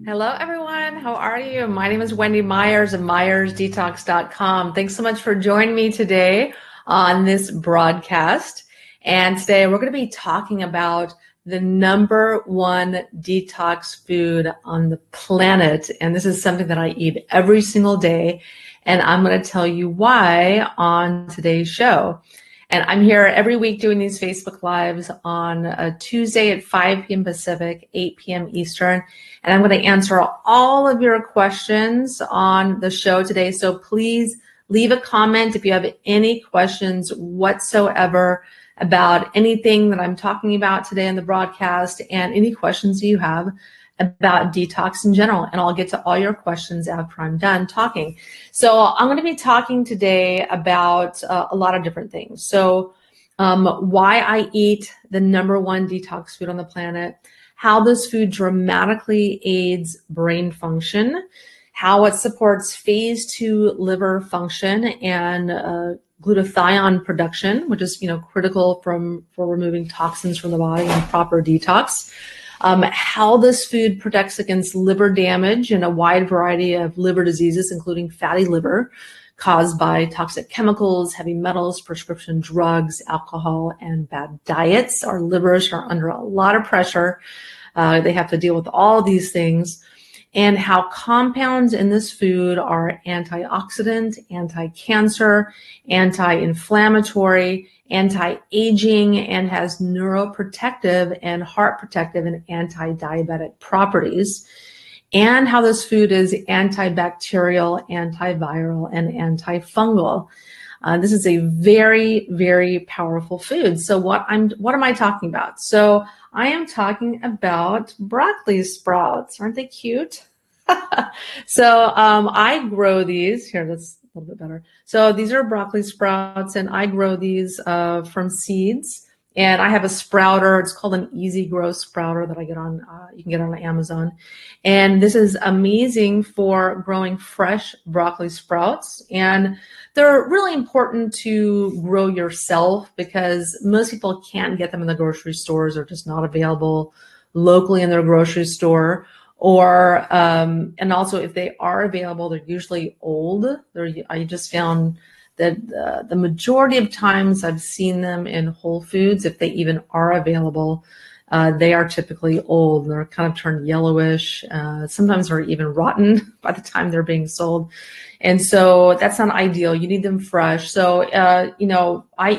Hello, everyone. How are you? My name is Wendy Myers of MyersDetox.com. Thanks so much for joining me today on this broadcast. And today we're going to be talking about the #1 detox food on the planet. And this is something that I eat every single day. And I'm going to tell you why on today's show. And I'm here every week doing these Facebook Lives on a Tuesday at 5 p.m. Pacific, 8 p.m. Eastern. And I'm going to answer all of your questions on the show today. So please leave a comment if you have any questions whatsoever about anything that I'm talking about today in the broadcast and any questions you have about detox in general. And I'll get to all your questions after I'm done talking. So I'm going to be talking today about a lot of different things. So why I eat the #1 detox food on the planet, how this food dramatically aids brain function, how it supports phase 2 liver function and glutathione production, which is critical for removing toxins from the body and proper detox. How this food protects against liver damage and a wide variety of liver diseases, including fatty liver, caused by toxic chemicals, heavy metals, prescription drugs, alcohol, and bad diets. Our livers are under a lot of pressure. They have to deal with all these things. And how compounds in this food are antioxidant, anti-cancer, anti-inflammatory, anti-aging, and has neuroprotective and heart protective and anti-diabetic properties. And how this food is antibacterial, antiviral, and antifungal. This is a very, very powerful food. So what am I talking about? So I am talking about broccoli sprouts. Aren't they cute? So I grow these. Here, that's a little bit better. So these are broccoli sprouts, and I grow these from seeds. And I have a sprouter. It's called an Easy Grow sprouter that I get on. You can get on Amazon. And this is amazing for growing fresh broccoli sprouts. And they're really important to grow yourself because most people can't get them in the grocery stores or just not available locally in their grocery store. Or and also if they are available, they're usually old. I just found that the majority of times I've seen them in Whole Foods, if they even are available, they are typically old. They're kind of turned yellowish. Sometimes they're even rotten by the time they're being sold. And so that's not ideal. You need them fresh. So, I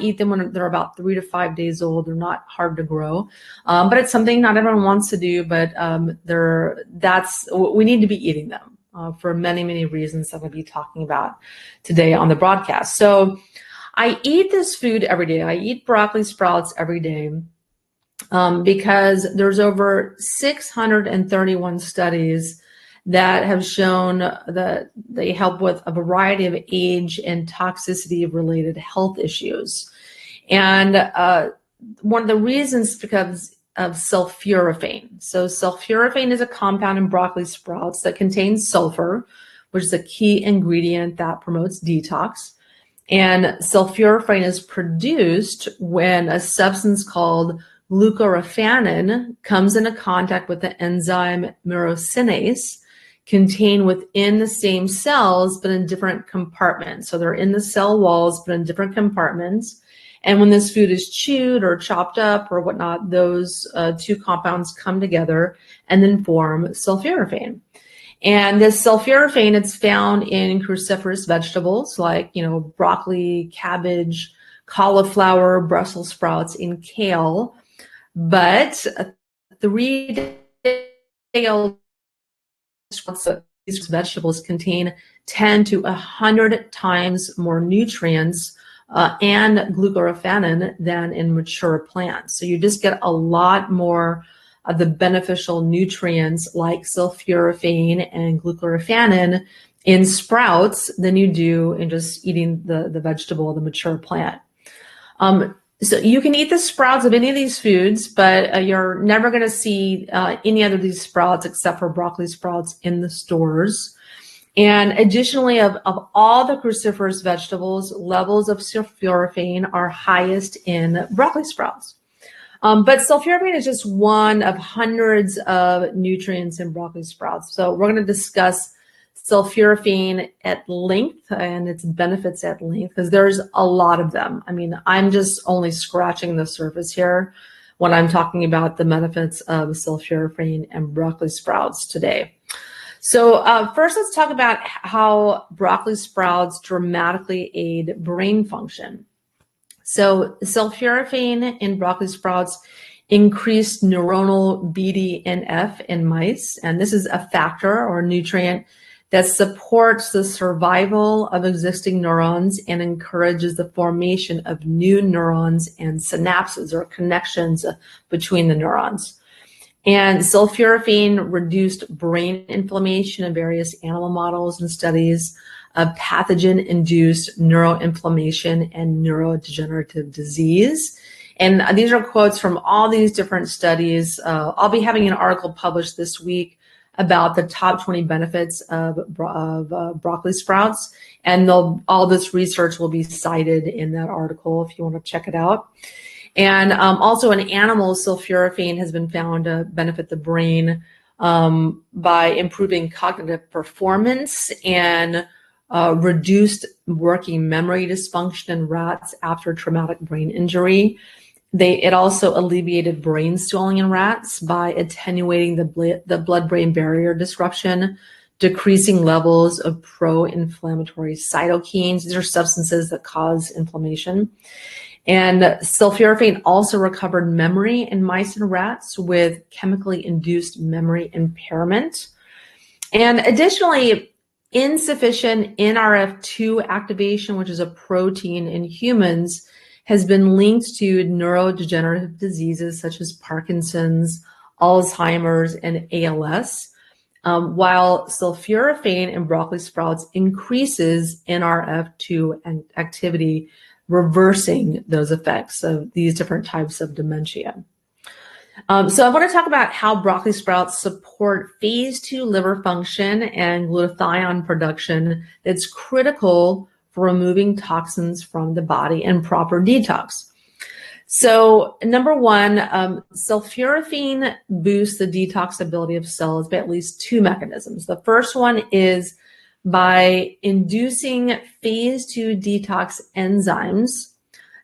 eat them when they're about 3 to 5 days old. They're not hard to grow. But it's something not everyone wants to do, but we need to be eating them for many, many reasons that I'll be talking about today on the broadcast. So I eat this food every day. I eat broccoli sprouts every day. Because there's over 631 studies that have shown that they help with a variety of age and toxicity related health issues. And one of the reasons is because of sulforaphane. So sulforaphane is a compound in broccoli sprouts that contains sulfur, which is a key ingredient that promotes detox. And sulforaphane is produced when a substance called glutathione comes into contact with the enzyme myrosinase contained within the same cells but in different compartments. So they're in the cell walls but in different compartments. And when this food is chewed or chopped up or whatnot, those two compounds come together and then form sulforaphane. And this sulforaphane, it's found in cruciferous vegetables like, broccoli, cabbage, cauliflower, Brussels sprouts, and kale. But 3-day-old these vegetables contain 10 to 100 times more nutrients and glutathione than in mature plants. So you just get a lot more of the beneficial nutrients like sulforaphane and glutathione in sprouts than you do in just eating the vegetable, the mature plant. So you can eat the sprouts of any of these foods, but you're never going to see any other of these sprouts except for broccoli sprouts in the stores. And additionally, of all the cruciferous vegetables, levels of sulforaphane are highest in broccoli sprouts. But sulforaphane is just one of hundreds of nutrients in broccoli sprouts. So we're going to discuss sulforaphane at length and its benefits at length, because there's a lot of them. I mean, I'm just only scratching the surface here when I'm talking about the benefits of sulforaphane and broccoli sprouts today. So first, let's talk about how broccoli sprouts dramatically aid brain function. So sulforaphane in broccoli sprouts increased neuronal BDNF in mice, and this is a factor or nutrient that supports the survival of existing neurons and encourages the formation of new neurons and synapses or connections between the neurons. And sulforaphane reduced brain inflammation in various animal models and studies of pathogen-induced neuroinflammation and neurodegenerative disease. And these are quotes from all these different studies. I'll be having an article published this week about the top 20 benefits of broccoli sprouts. And all this research will be cited in that article if you want to check it out. And also in animals, sulforaphane has been found to benefit the brain by improving cognitive performance and reduced working memory dysfunction in rats after traumatic brain injury. It also alleviated brain swelling in rats by attenuating the blood-brain barrier disruption, decreasing levels of pro-inflammatory cytokines. These are substances that cause inflammation. And sulforaphane also recovered memory in mice and rats with chemically induced memory impairment. And additionally, insufficient NRF2 activation, which is a protein in humans, has been linked to neurodegenerative diseases such as Parkinson's, Alzheimer's, and ALS, while sulforaphane in broccoli sprouts increases NRF2 activity, reversing those effects of these different types of dementia. So I want to talk about how broccoli sprouts support phase 2 liver function and glutathione production that's critical for removing toxins from the body and proper detox. So number one, sulforaphane boosts the detox ability of cells by at least two mechanisms. The first one is by inducing phase 2 detox enzymes.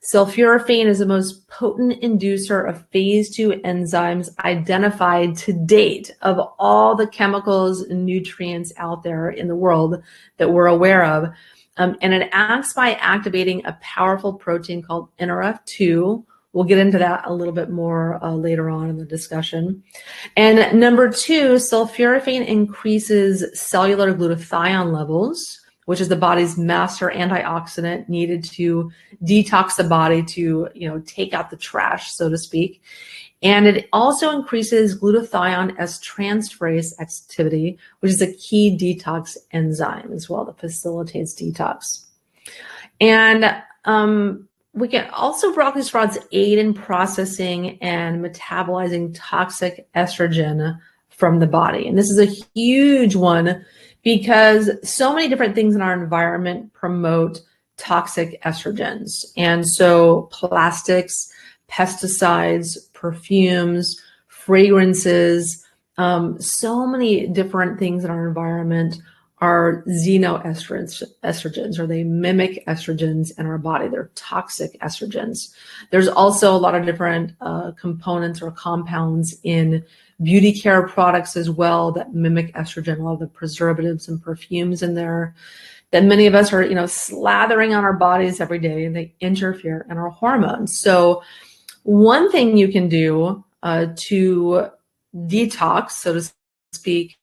Sulforaphane is the most potent inducer of phase 2 enzymes identified to date of all the chemicals and nutrients out there in the world that we're aware of. And it acts by activating a powerful protein called NRF2. We'll get into that a little bit more later on in the discussion. And number two, sulforaphane increases cellular glutathione levels, which is the body's master antioxidant needed to detox the body to, take out the trash, so to speak. And it also increases glutathione S transferase activity, which is a key detox enzyme as well that facilitates detox. And we can also, broccoli sprouts aid in processing and metabolizing toxic estrogen from the body. And this is a huge one because so many different things in our environment promote toxic estrogens. And so plastics, pesticides, perfumes, fragrances, so many different things in our environment are xenoestrogens, or they mimic estrogens in our body. They're toxic estrogens. There's also a lot of different components or compounds in beauty care products as well that mimic estrogen, a lot of the preservatives and perfumes in there that many of us are, slathering on our bodies every day, and they interfere in our hormones. So one thing you can do to detox, so to speak,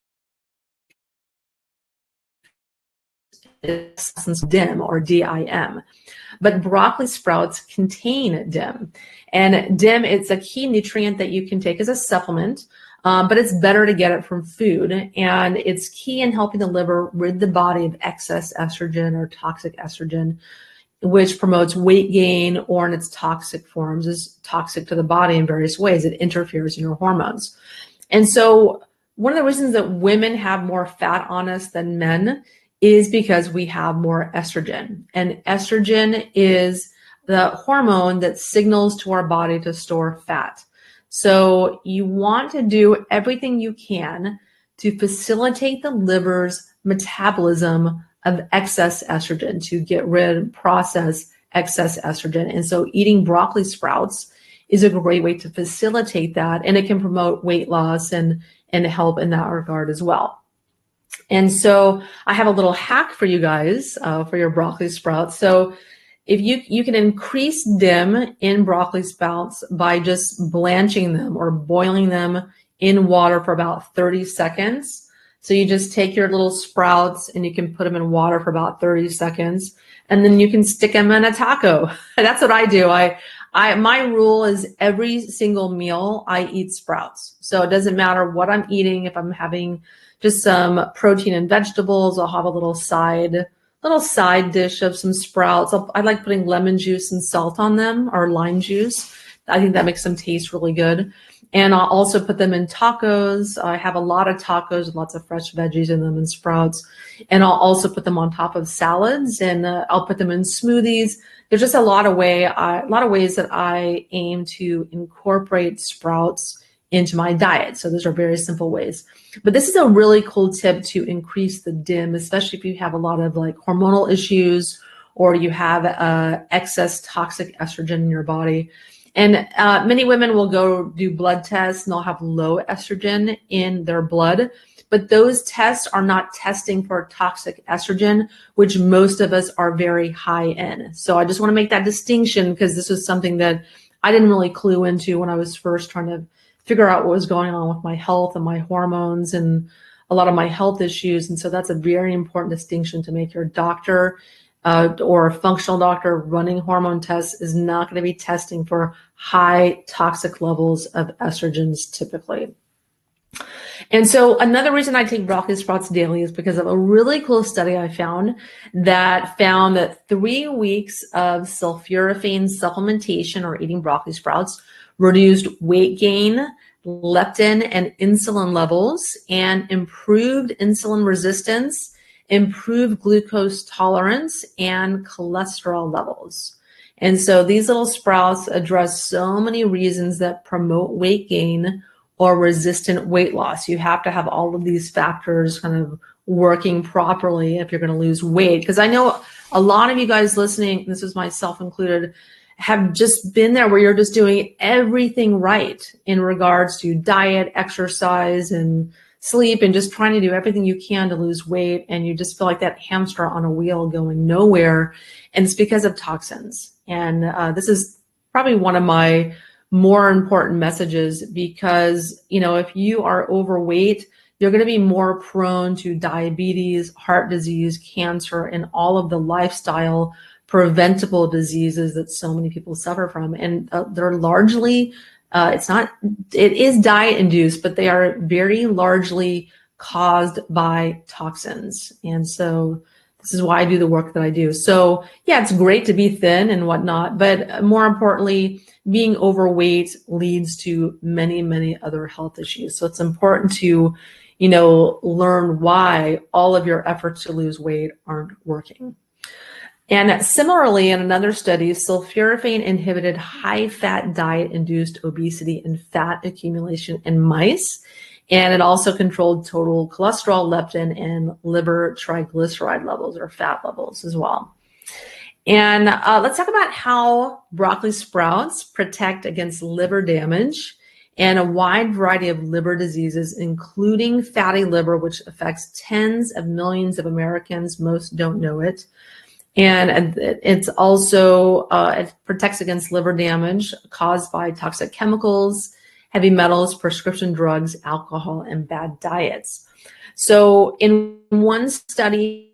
is DIM or DIM. But broccoli sprouts contain DIM. And DIM, it's a key nutrient that you can take as a supplement, but it's better to get it from food. And it's key in helping the liver rid the body of excess estrogen or toxic estrogen, which promotes weight gain, or in its toxic forms is toxic to the body in various ways. It interferes in your hormones. And so one of the reasons that women have more fat on us than men is because we have more estrogen. And estrogen is the hormone that signals to our body to store fat. So you want to do everything you can to facilitate the liver's metabolism of excess estrogen, to get rid and process excess estrogen. And so eating broccoli sprouts is a great way to facilitate that, and it can promote weight loss and help in that regard as well. And so I have a little hack for you guys for your broccoli sprouts. So if you can increase DIM in broccoli sprouts by just blanching them or boiling them in water for about 30 seconds. So you just take your little sprouts and you can put them in water for about 30 seconds, and then you can stick them in a taco. That's what I do. My rule is every single meal I eat sprouts. So it doesn't matter what I'm eating. If I'm having just some protein and vegetables, I'll have a little side dish of some sprouts. I like putting lemon juice and salt on them, or lime juice. I think that makes them taste really good. And I'll also put them in tacos. I have a lot of tacos with lots of fresh veggies in them and sprouts. And I'll also put them on top of salads, and I'll put them in smoothies. There's just a lot of ways that I aim to incorporate sprouts into my diet. So those are very simple ways. But this is a really cool tip to increase the DIM, especially if you have a lot of like hormonal issues, or you have excess toxic estrogen in your body. And many women will go do blood tests and they'll have low estrogen in their blood, but those tests are not testing for toxic estrogen, which most of us are very high in. So I just want to make that distinction, because this was something that I didn't really clue into when I was first trying to figure out what was going on with my health and my hormones and a lot of my health issues. And so that's a very important distinction to make. Your doctor or a functional doctor running hormone tests is not going to be testing for high toxic levels of estrogens typically. And so another reason I take broccoli sprouts daily is because of a really cool study I found that 3 weeks of sulforaphane supplementation or eating broccoli sprouts reduced weight gain, leptin and insulin levels, and improved insulin resistance, improved glucose tolerance, and cholesterol levels. And so these little sprouts address so many reasons that promote weight gain or resistant weight loss. You have to have all of these factors kind of working properly if you're going to lose weight. Because I know a lot of you guys listening, this is myself included, have just been there where you're just doing everything right in regards to diet, exercise, and sleep, and just trying to do everything you can to lose weight. And you just feel like that hamster on a wheel going nowhere. And it's because of toxins. And this is probably one of my more important messages, because, you know, if you are overweight, you're going to be more prone to diabetes, heart disease, cancer, and all of the lifestyle preventable diseases that so many people suffer from. And they're largely, it is diet induced, but they are very largely caused by toxins. And so this is why I do the work that I do. So yeah, it's great to be thin and whatnot, but more importantly, being overweight leads to many, many other health issues. So it's important to, you know, learn why all of your efforts to lose weight aren't working. And similarly, in another study, sulforaphane inhibited high-fat diet-induced obesity and fat accumulation in mice. And it also controlled total cholesterol, leptin, and liver triglyceride levels, or fat levels as well. And let's talk about how broccoli sprouts protect against liver damage and a wide variety of liver diseases, including fatty liver, which affects tens of millions of Americans. Most don't know it. And it's also, it protects against liver damage caused by toxic chemicals, heavy metals, prescription drugs, alcohol, and bad diets. So in one study,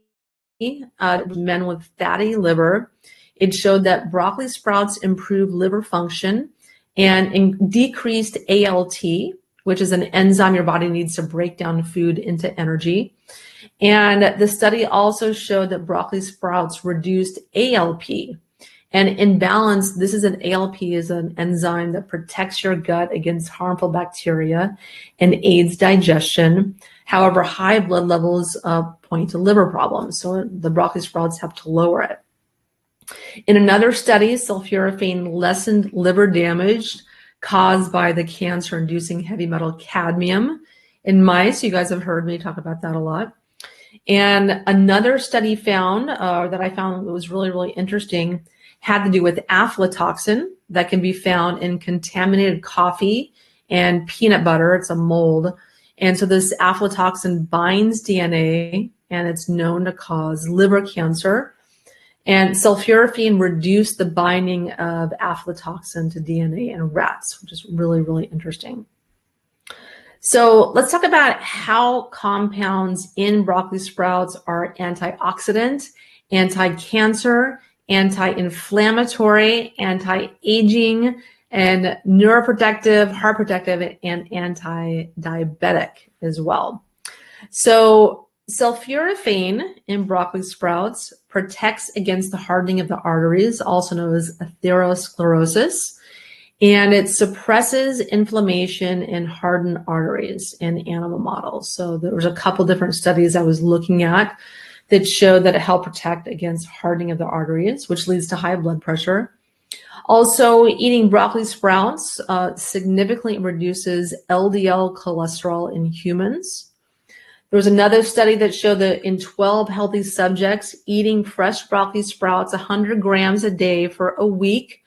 men with fatty liver, it showed that broccoli sprouts improved liver function and decreased ALT, which is an enzyme your body needs to break down food into energy. And the study also showed that broccoli sprouts reduced ALP. And in balance, ALP is an enzyme that protects your gut against harmful bacteria and aids digestion. However, high blood levels point to liver problems, so the broccoli sprouts have to lower it. In another study, sulforaphane lessened liver damage caused by the cancer-inducing heavy metal cadmium in mice. You guys have heard me talk about that a lot. And another study found that I found was really, really interesting had to do with aflatoxin that can be found in contaminated coffee and peanut butter. It's a mold. And so this aflatoxin binds DNA, and it's known to cause liver cancer. And sulforaphane reduced the binding of aflatoxin to DNA in rats, which is really, really interesting. So let's talk about how compounds in broccoli sprouts are antioxidant, anti-cancer, anti-inflammatory, anti-aging, and neuroprotective, heart protective, and anti-diabetic as well. So sulforaphane in broccoli sprouts protects against the hardening of the arteries, also known as atherosclerosis, and it suppresses inflammation in hardened arteries in animal models. So there was a couple different studies I was looking at that showed that it helped protect against hardening of the arteries, which leads to high blood pressure. Also, eating broccoli sprouts significantly reduces LDL cholesterol in humans. There was another study that showed that in 12 healthy subjects, eating fresh broccoli sprouts 100 grams a day for a week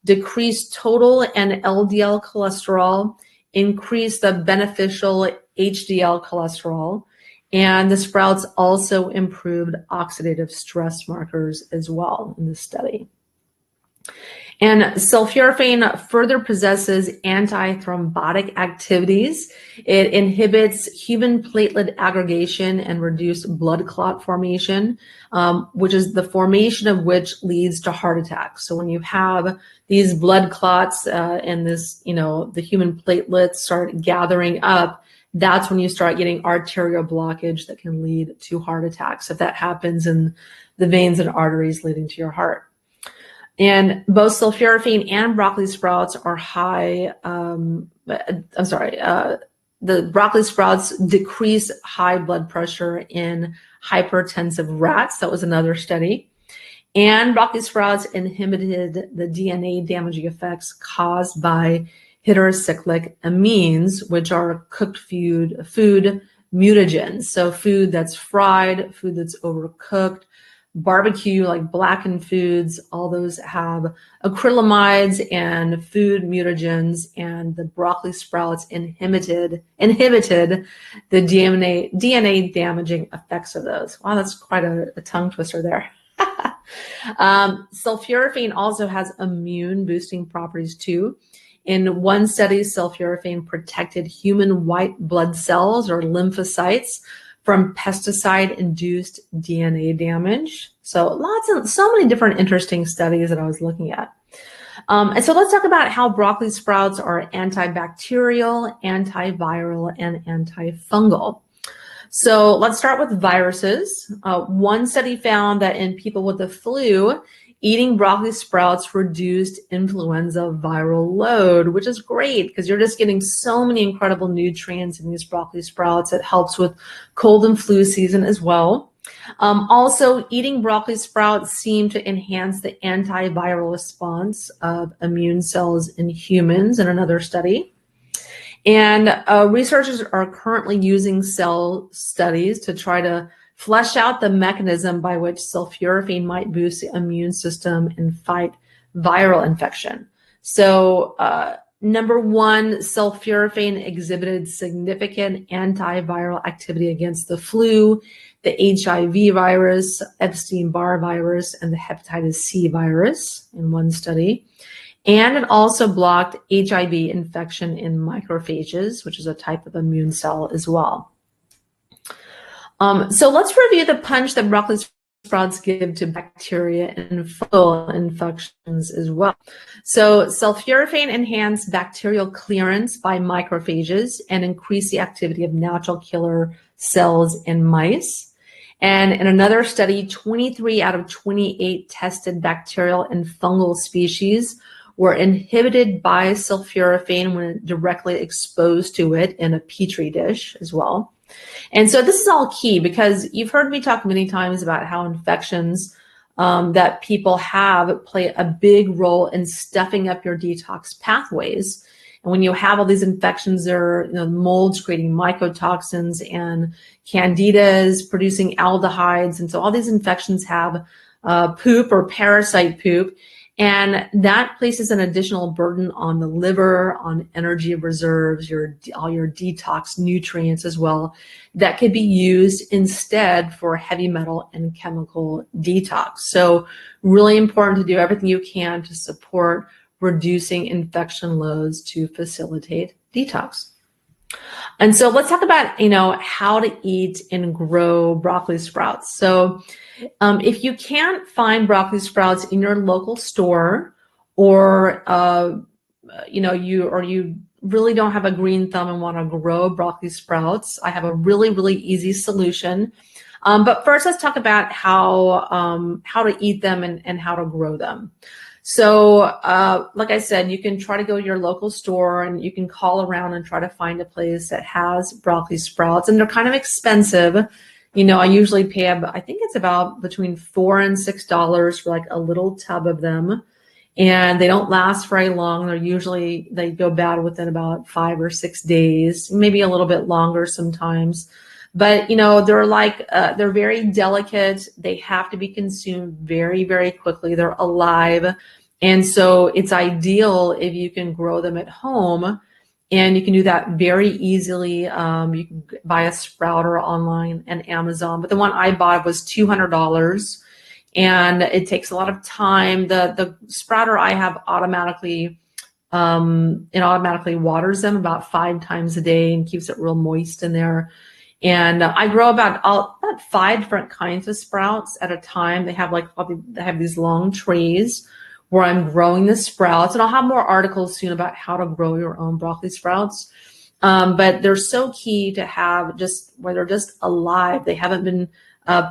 decreased total and LDL cholesterol, increased the beneficial HDL cholesterol, and the sprouts also improved oxidative stress markers as well in this study. And sulforaphane further possesses antithrombotic activities. It inhibits human platelet aggregation and reduced blood clot formation, which is the formation of which leads to heart attacks. So when you have these blood clots and this, the human platelets start gathering up, that's when you start getting arterial blockage that can lead to heart attacks if that happens in the veins and arteries leading to your heart. And both sulforaphane and broccoli sprouts are high, the broccoli sprouts decrease high blood pressure in hypertensive rats. That was another study. And broccoli sprouts inhibited the DNA damaging effects caused by heterocyclic amines, which are cooked food mutagens. So food that's fried, food that's overcooked, barbecue, like blackened foods, all those have acrylamides and food mutagens, and the broccoli sprouts inhibited the DNA damaging effects of those. Wow, that's quite a tongue twister there. Sulforaphane also has immune boosting properties too. In one study, sulforaphane protected human white blood cells or lymphocytes from pesticide-induced DNA damage. So so many different interesting studies that I was looking at. And so let's talk about how broccoli sprouts are antibacterial, antiviral, and antifungal. So let's start with viruses. One study found that in people with the flu, eating broccoli sprouts reduced influenza viral load, which is great because you're just getting so many incredible nutrients in these broccoli sprouts. It helps with cold and flu season as well. Also, eating broccoli sprouts seemed to enhance the antiviral response of immune cells in humans in another study. And researchers are currently using cell studies to try to flesh out the mechanism by which sulforaphane might boost the immune system and fight viral infection. So number one, sulforaphane exhibited significant antiviral activity against the flu, the HIV virus, Epstein-Barr virus, and the hepatitis C virus in one study. And it also blocked HIV infection in macrophages, which is a type of immune cell as well. So let's review the punch that broccoli sprouts give to bacteria and fungal infections as well. So sulforaphane enhanced bacterial clearance by macrophages and increased the activity of natural killer cells in mice. And in another study, 23 out of 28 tested bacterial and fungal species were inhibited by sulforaphane when directly exposed to it in a petri dish as well. And so this is all key because you've heard me talk many times about how infections that people have play a big role in stuffing up your detox pathways. And when you have all these infections, there are molds creating mycotoxins and candidas producing aldehydes. And so all these infections have poop or parasite poop. And that places an additional burden on the liver, on energy reserves, all your detox nutrients as well, that could be used instead for heavy metal and chemical detox. So really important to do everything you can to support reducing infection loads to facilitate detox. And so let's talk about, how to eat and grow broccoli sprouts. So if you can't find broccoli sprouts in your local store, or you really don't have a green thumb and want to grow broccoli sprouts, I have a really, really easy solution. But first, let's talk about how to eat them and how to grow them. So like I said, you can try to go to your local store and you can call around and try to find a place that has broccoli sprouts, and they're kind of expensive. I usually pay, I think it's about between $4 and $6 for like a little tub of them. And they don't last very long. They go bad within about 5 or 6 days, maybe a little bit longer sometimes. But, they're very delicate. They have to be consumed very, very quickly. They're alive. And so it's ideal if you can grow them at home. And you can do that very easily. You can buy a sprouter online and Amazon, but the one I bought was $200, and it takes a lot of time. The sprouter I have automatically waters them about 5 times a day and keeps it real moist in there. And I grow about 5 different kinds of sprouts at a time. They have these long trays where I'm growing the sprouts, and I'll have more articles soon about how to grow your own broccoli sprouts. But they're so key to have where they're just alive. They haven't been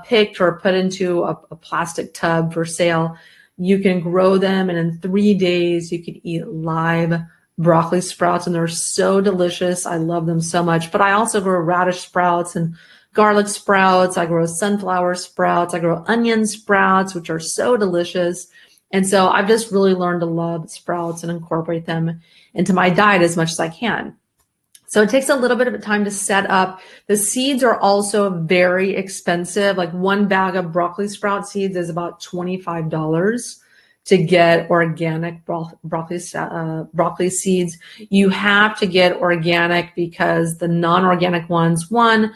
picked or put into a plastic tub for sale. You can grow them, and in 3 days you can eat live broccoli sprouts, and they're so delicious. I love them so much. But I also grow radish sprouts and garlic sprouts. I grow sunflower sprouts. I grow onion sprouts, which are so delicious. And so I've just really learned to love sprouts and incorporate them into my diet as much as I can. So it takes a little bit of time to set up. The seeds are also very expensive. Like one bag of broccoli sprout seeds is about $25 to get organic broccoli seeds. You have to get organic because the non-organic ones, one,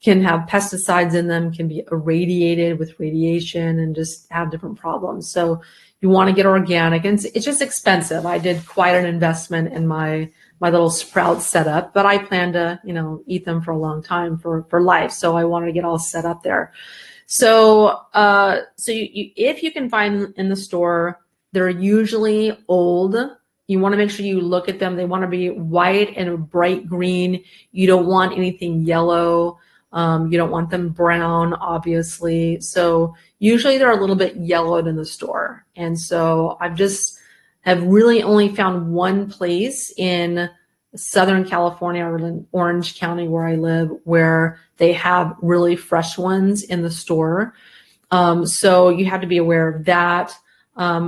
can have pesticides in them, can be irradiated with radiation and just have different problems. So you want to get organic, and it's just expensive. I did quite an investment in my little sprout setup, but I plan to, eat them for a long time for life. So I wanted to get all set up there. So, if you can find them in the store, they're usually old. You want to make sure you look at them. They want to be white and bright green. You don't want anything yellow. You don't want them brown, obviously. So usually they're a little bit yellowed in the store. And so have really only found one place in Southern California or in Orange County where I live where they have really fresh ones in the store. So you have to be aware of that.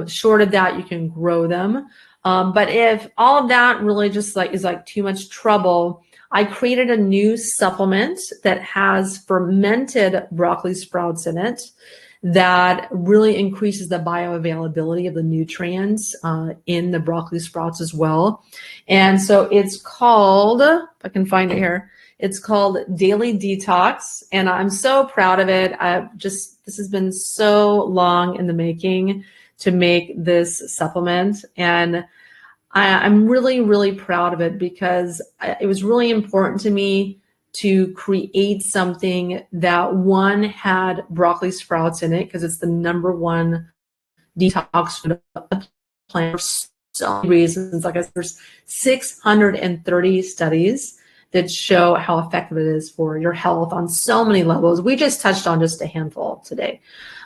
Short of that, you can grow them. But if all of that really just is too much trouble, I created a new supplement that has fermented broccoli sprouts in it that really increases the bioavailability of the nutrients in the broccoli sprouts as well. And so it's called, if I can find it here, it's called Daily Detox. And I'm so proud of it. This has been so long in the making to make this supplement. And I'm really, really proud of it because it was really important to me to create something that, one, had broccoli sprouts in it because it's the #1 detox food on the planet for so many reasons. Like I said, there's 630 studies that show how effective it is for your health on so many levels. We just touched on just a handful today.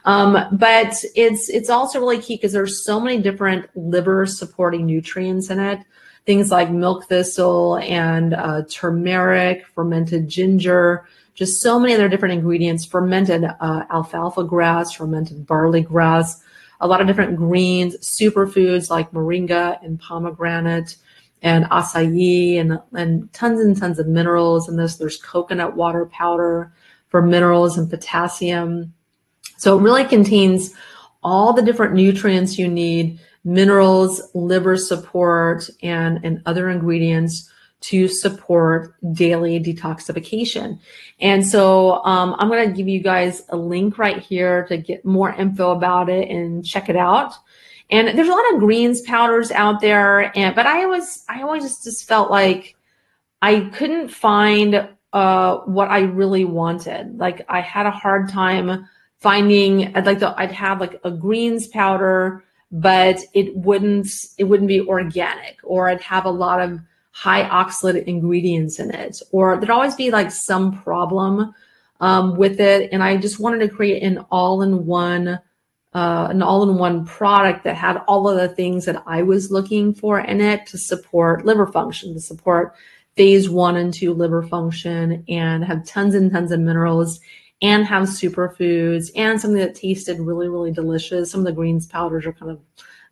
But it's also really key because there's so many different liver supporting nutrients in it. Things like milk thistle and turmeric, fermented ginger, just so many other different ingredients, fermented alfalfa grass, fermented barley grass, a lot of different greens, superfoods like moringa and pomegranate, and acai and tons of minerals in this. There's coconut water powder for minerals and potassium. So it really contains all the different nutrients you need, minerals, liver support, and other ingredients to support daily detoxification. And so I'm going to give you guys a link right here to get more info about it and check it out. And there's a lot of greens powders out there, but I always just felt like I couldn't find what I really wanted. Like I had a hard time finding. I'd have like a greens powder, but it wouldn't be organic, or I'd have a lot of high oxalate ingredients in it, or there'd always be like some problem with it. And I just wanted to create an all-in-one product that had all of the things that I was looking for in it to support liver function, to support phase 1 and 2 liver function, and have tons and tons of minerals, and have superfoods, and something that tasted really, really delicious. Some of the greens powders are kind of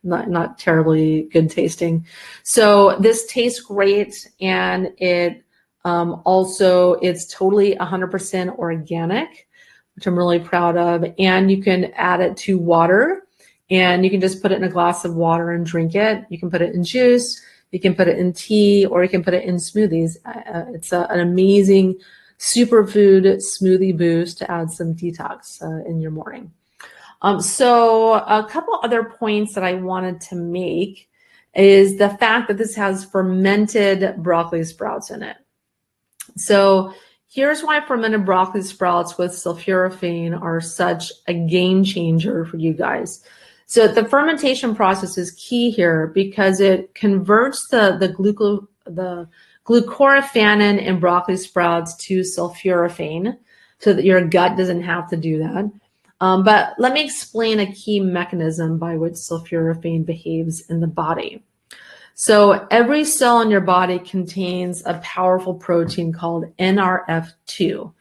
not terribly good tasting. So this tastes great, and it also, it's totally 100% organic, which I'm really proud of. And you can add it to water, and you can just put it in a glass of water and drink it. You can put it in juice, you can put it in tea, or you can put it in smoothies. It's an amazing superfood smoothie boost to add some detox in your morning. So a couple other points that I wanted to make is the fact that this has fermented broccoli sprouts in it. So here's why fermented broccoli sprouts with sulforaphane are such a game changer for you guys. So the fermentation process is key here because it converts the glucoraphanin in broccoli sprouts to sulforaphane so that your gut doesn't have to do that. But let me explain a key mechanism by which sulforaphane behaves in the body. So every cell in your body contains a powerful protein called NRF2.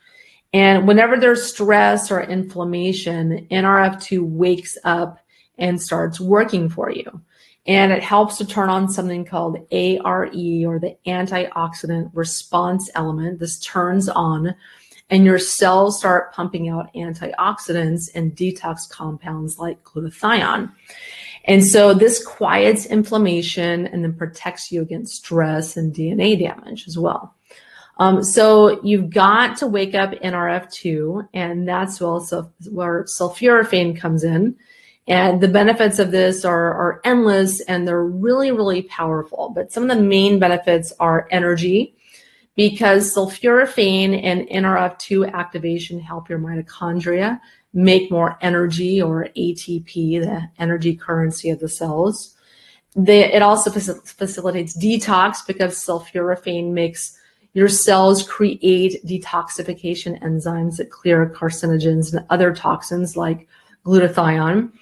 And whenever there's stress or inflammation, NRF2 wakes up and starts working for you. And it helps to turn on something called ARE, or the antioxidant response element. This turns on, and your cells start pumping out antioxidants and detox compounds like glutathione. And so this quiets inflammation and then protects you against stress and DNA damage as well. So you've got to wake up NRF2, and that's also where sulforaphane comes in. And the benefits of this are endless, and they're really, really powerful. But some of the main benefits are energy, because sulforaphane and NRF2 activation help your mitochondria make more energy, or ATP, the energy currency of the cells. It also facilitates detox, because sulforaphane makes your cells create detoxification enzymes that clear carcinogens and other toxins like glutathione.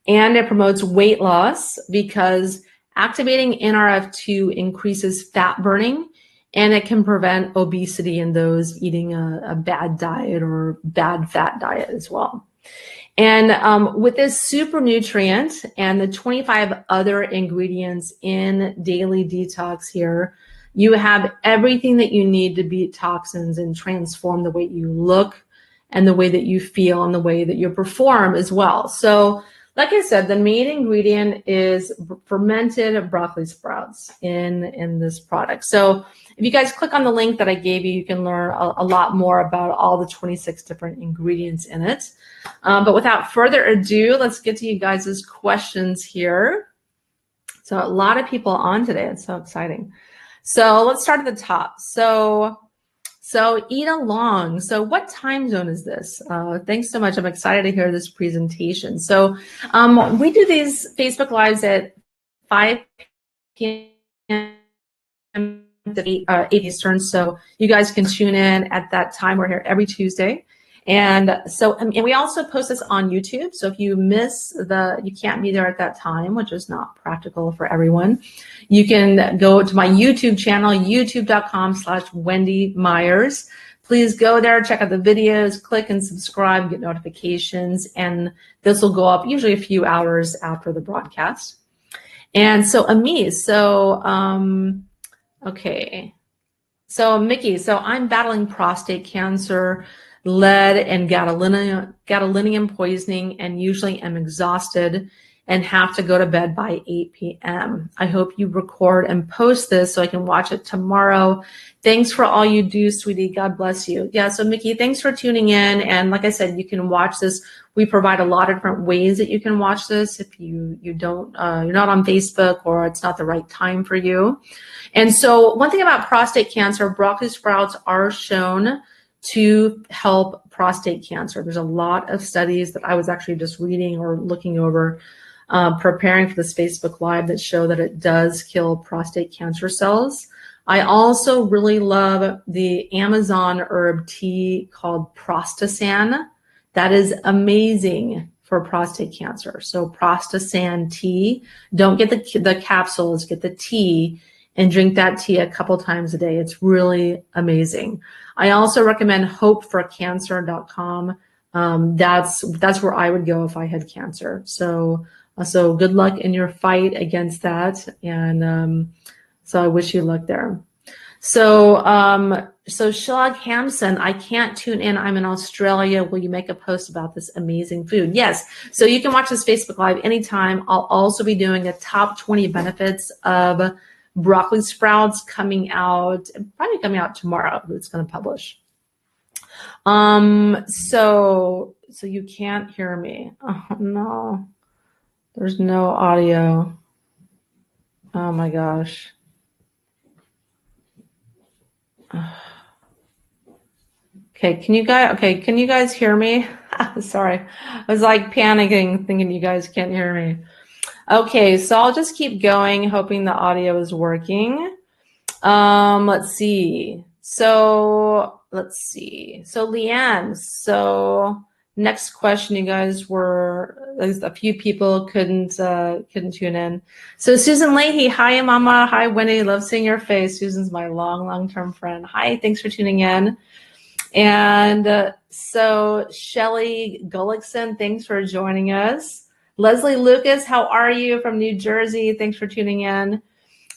And it promotes weight loss, because activating NRF2 increases fat burning, and it can prevent obesity in those eating a bad diet or bad fat diet as well. And with this super nutrient and the 25 other ingredients in Daily Detox here, you have everything that you need to beat toxins and transform the way you look and the way that you feel and the way that you perform as well. So like I said, the main ingredient is fermented broccoli sprouts in this product. So if you guys click on the link that I gave you, you can learn a lot more about all the 26 different ingredients in it. But without further ado, let's get to you guys' questions here. So a lot of people on today. It's so exciting. So let's start at the top. So eat along. So what time zone is this? Thanks so much. I'm excited to hear this presentation. So we do these Facebook Lives at 5 p.m. to 8 Eastern. So you guys can tune in at that time. We're here every Tuesday. And we also post this on YouTube. So if you miss you can't be there at that time, which is not practical for everyone, you can go to my YouTube channel, youtube.com/Wendy Myers. Please go there, check out the videos, click and subscribe, get notifications, and this will go up usually a few hours after the broadcast. And so Amis, Okay. So Mickey, so I'm battling prostate cancer, lead and gadolinium poisoning, and usually am exhausted and have to go to bed by 8 p.m. I hope you record and post this so I can watch it tomorrow. Thanks for all you do, sweetie. God bless you. Yeah, so Mickey, thanks for tuning in. And like I said, you can watch this. We provide a lot of different ways that you can watch this if you don't you're not on Facebook or it's not the right time for you. And so one thing about prostate cancer, broccoli sprouts are shown to help prostate cancer. There's a lot of studies that I was actually just reading or looking over, preparing for this Facebook Live, that show that it does kill prostate cancer cells. I also really love the Amazon herb tea called Prostasan. That is amazing for prostate cancer. So Prostasan tea, don't get the capsules, get the tea and drink that tea a couple times a day. It's really amazing. I also recommend hopeforcancer.com. That's where I would go if I had cancer. So good luck in your fight against that. And so I wish you luck there. So Shlag Hamson, I can't tune in. I'm in Australia. Will you make a post about this amazing food? Yes. So you can watch this Facebook Live anytime. I'll also be doing a top 20 benefits of broccoli sprouts probably coming out tomorrow. It's going to publish. So you can't hear me. Oh no, there's no audio. Oh my gosh. Okay, can you guys hear me? Sorry, I was like panicking, thinking you guys can't hear me. Okay, so I'll just keep going, hoping the audio is working. Let's see. So Leanne, so next question, you guys a few people couldn't tune in. So Susan Leahy, hi Mama, hi Wendy, love seeing your face. Susan's my long-term friend. Hi, thanks for tuning in. And so Shelly Gullickson, thanks for joining us. Leslie Lucas, how are you, from New Jersey? Thanks for tuning in.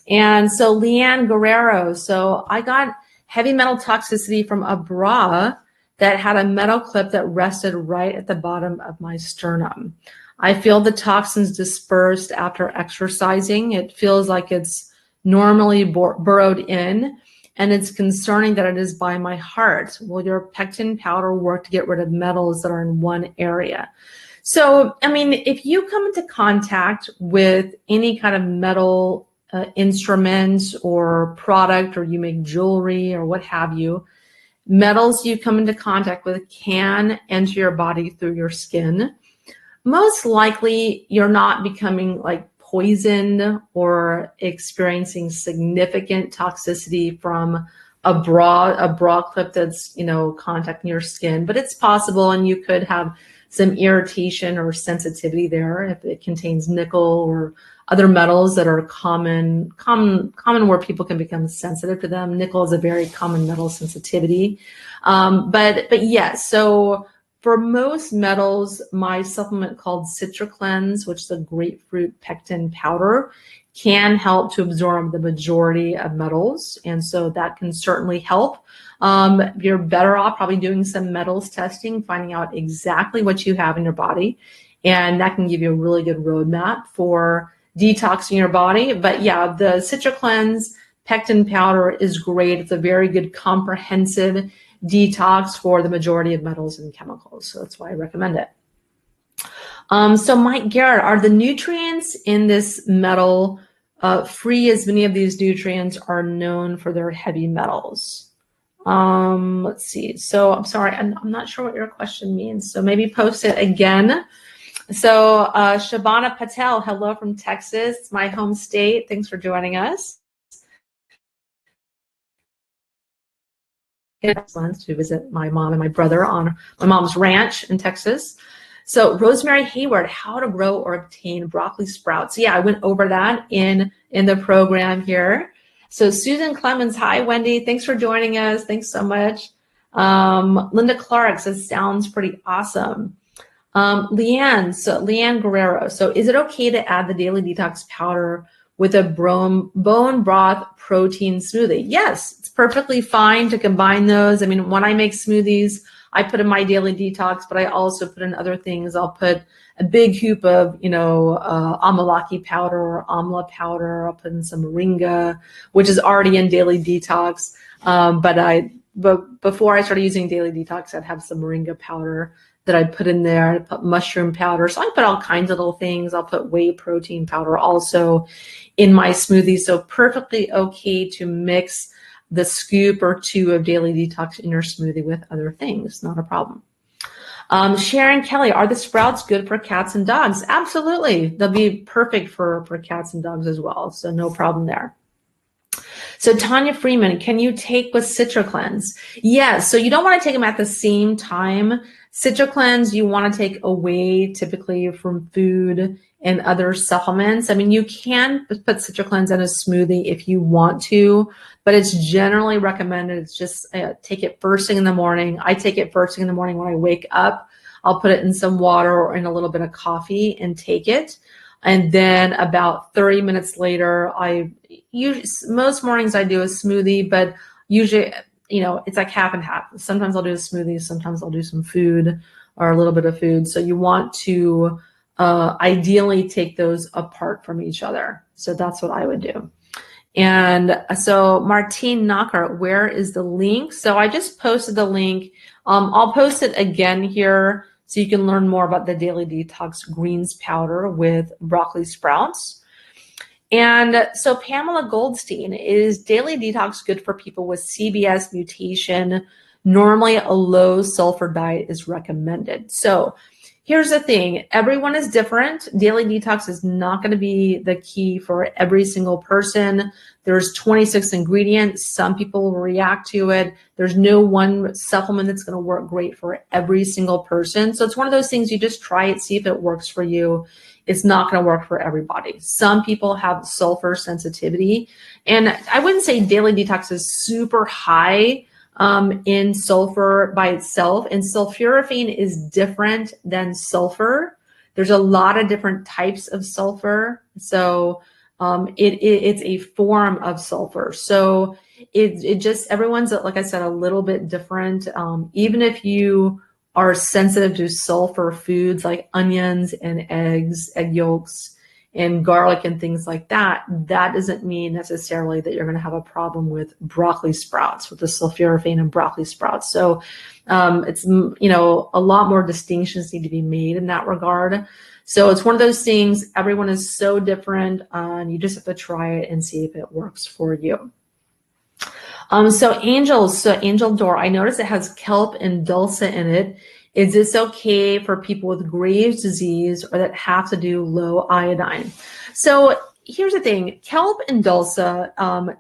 And so Leanne Guerrero, so I got heavy metal toxicity from a bra that had a metal clip that rested right at the bottom of my sternum. I feel the toxins dispersed after exercising. It feels like it's normally burrowed in, and it's concerning that it is by my heart. Will your pectin powder work to get rid of metals that are in one area? So, I mean, if you come into contact with any kind of metal instruments or product, or you make jewelry or what have you, metals you come into contact with can enter your body through your skin. Most likely you're not becoming like poisoned or experiencing significant toxicity from a bra clip that's, contacting your skin, but it's possible, and you could have some irritation or sensitivity there if it contains nickel or other metals that are common where people can become sensitive to them. Nickel is a very common metal sensitivity. But yes, so for most metals, my supplement called CitraCleanse, which is a grapefruit pectin powder, can help to absorb the majority of metals. And so that can certainly help. You're better off probably doing some metals testing, finding out exactly what you have in your body. And that can give you a really good roadmap for detoxing your body. But yeah, the CitraCleanse pectin powder is great. It's a very good comprehensive detox for the majority of metals and chemicals. So that's why I recommend it. So Mike Garrett, are the nutrients in this metal free, as many of these nutrients are known for their heavy metals? Let's see. So I'm sorry, I'm not sure what your question means. So maybe post it again. So Shabana Patel, hello from Texas, my home state. Thanks for joining us. To visit my mom and my brother on my mom's ranch in Texas. So Rosemary Hayward, how to grow or obtain broccoli sprouts. Yeah, I went over that in the program here. So Susan Clemens, hi Wendy, thanks for joining us. Thanks so much. Linda Clark says, sounds pretty awesome. Leanne Guerrero, so is it okay to add the daily detox powder with a bone broth protein smoothie. Yes, it's perfectly fine to combine those. I mean, when I make smoothies, I put in my daily detox, but I also put in other things. I'll put a big hoop of, amalaki powder or amla powder. I'll put in some moringa, which is already in daily detox. But before I started using daily detox, I'd have some moringa powder that I put in there. I put mushroom powder. So I put all kinds of little things. I'll put whey protein powder also in my smoothie. So perfectly okay to mix the scoop or two of daily detox in your smoothie with other things. Not a problem. Sharon Kelly, are the sprouts good for cats and dogs? Absolutely. They'll be perfect for cats and dogs as well. So no problem there. So Tanya Freeman, can you take with CitraCleanse? Yes. So you don't want to take them at the same time. CitraCleanse, you want to take away typically from food and other supplements. I mean, you can put CitraCleanse in a smoothie if you want to, but it's generally recommended. It's just take it first thing in the morning. I take it first thing in the morning when I wake up. I'll put it in some water or in a little bit of coffee and take it. And then about 30 minutes later, most mornings I do a smoothie, but usually, it's like half and half. Sometimes I'll do a smoothie, sometimes I'll do some food or a little bit of food. So you want to ideally take those apart from each other. So that's what I would do. And so Martine Knocker, where is the link? So I just posted the link. I'll post it again here so you can learn more about the Daily Detox Greens Powder with broccoli sprouts. And so Pamela Goldstein, is Daily Detox good for people with CBS mutation? Normally a low sulfur diet is recommended. So here's the thing, everyone is different. Daily Detox is not going to be the key for every single person. There's 26 ingredients. Some people will react to it. There's no one supplement that's going to work great for every single person. So it's one of those things, you just try it, see if it works for you. It's not going to work for everybody. Some people have sulfur sensitivity. And I wouldn't say Daily Detox is super high in sulfur by itself, and sulforaphane is different than sulfur. There's a lot of different types of sulfur, so it's a form of sulfur. So it just, everyone's, like I said, a little bit different. Even if you are sensitive to sulfur foods like onions and eggs, egg yolks, and garlic and things like that, that doesn't mean necessarily that you're going to have a problem with broccoli sprouts, with the sulforaphane in broccoli sprouts. So it's, a lot more distinctions need to be made in that regard. So it's one of those things, everyone is so different, and you just have to try it and see if it works for you. So Angel Door, I noticed it has kelp and dulse in it. Is this okay for people with Graves' disease or that have to do low iodine? So here's the thing, kelp and dulse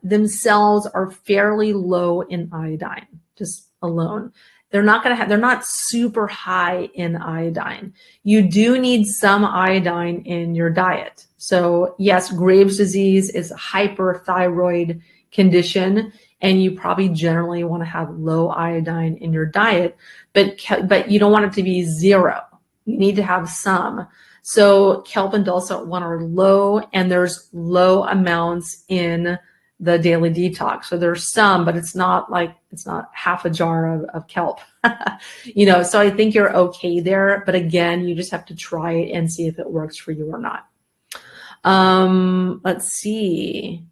themselves are fairly low in iodine, just alone. They're not super high in iodine. You do need some iodine in your diet. So yes, Graves' disease is a hyperthyroid condition, and you probably generally want to have low iodine in your diet, but you don't want it to be zero. You need to have some. So kelp and dulse one are low, and there's low amounts in the Daily Detox. So there's some, but it's not half a jar of kelp. So I think you're okay there, but again, you just have to try it and see if it works for you or not. Let's see.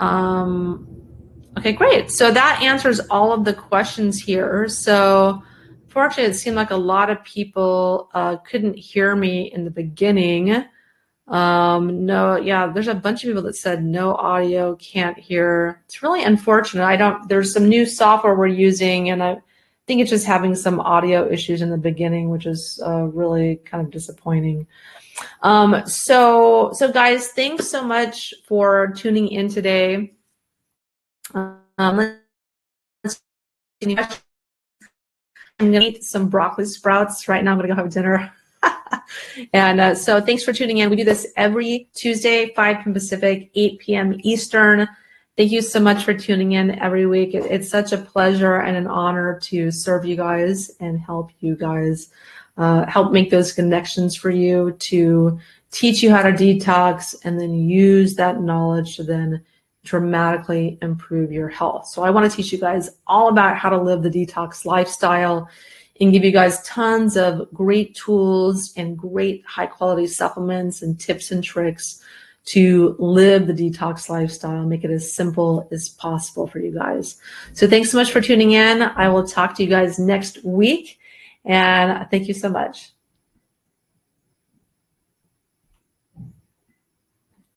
Okay, great. So that answers all of the questions here. So fortunately, it seemed like a lot of people couldn't hear me in the beginning. There's a bunch of people that said no audio, can't hear. It's really unfortunate. There's some new software we're using, and I think it's just having some audio issues in the beginning, which is really kind of disappointing. So guys, thanks so much for tuning in today. I'm gonna eat some broccoli sprouts right now. I'm gonna go have dinner. And so thanks for tuning in. We do this every Tuesday, 5 p.m. Pacific, 8 p.m. Eastern. Thank you so much for tuning in every week. It's such a pleasure and an honor to serve you guys and help you guys help make those connections for you, to teach you how to detox, and then use that knowledge to then dramatically improve your health. So I want to teach you guys all about how to live the detox lifestyle and give you guys tons of great tools and great high quality supplements and tips and tricks to live the detox lifestyle, make it as simple as possible for you guys. So thanks so much for tuning in. I will talk to you guys next week, and thank you so much.